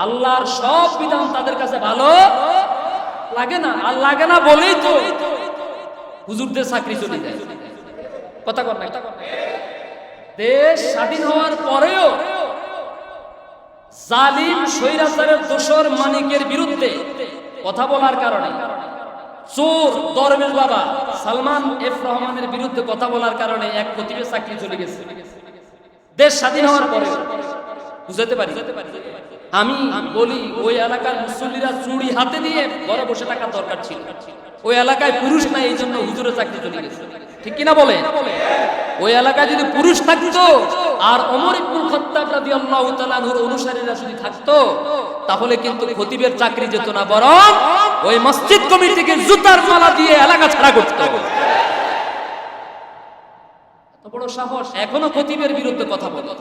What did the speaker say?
আল্লাহর সব বিধান তাদের কাছে ভালো লাগে না। আর লাগে না বলেই তো হুজুরদের চাকরি চলে যায়। কথা কর না। দেশ স্বাধীন হওয়ার পরেও জালিম স্বৈরাচারের দোসর মানিকের বিরুদ্ধে কথা বলার কারণে, চোর দরবেশ বাবা সালমান এফ রহমানের বিরুদ্ধে কথা বলার কারণে এক খতিবের চাকরি চলে গেছে দেশ স্বাধীন হওয়ার পরে। বুঝাতে পারি? আমি বলি ওই এলাকার মুসল্লিরা চুড়ি হাতে দিয়ে ঘরে বসে থাকার দরকার ছিল। ওই এলাকায় পুরুষ নাই, এই জন্য হুজুরের চাকরি চলে গেছে। ঠিক কিনা বলে? ওই এলাকায় যদি পুরুষ থাকতো আর ওমর ইবনুল খাত্তাব রাদিয়াল্লাহু তাআলা আনহুর অনুসারীরা যদি থাকতো, তাহলে কিন্তু খতিবের চাকরি যেত না, বরং ওই মসজিদ কমিটিকে জুতার মালা দিয়ে এলাকা ছাড়া করতো। এত বড় সাহস, এখনো খতিবের বিরুদ্ধে কথা বলে।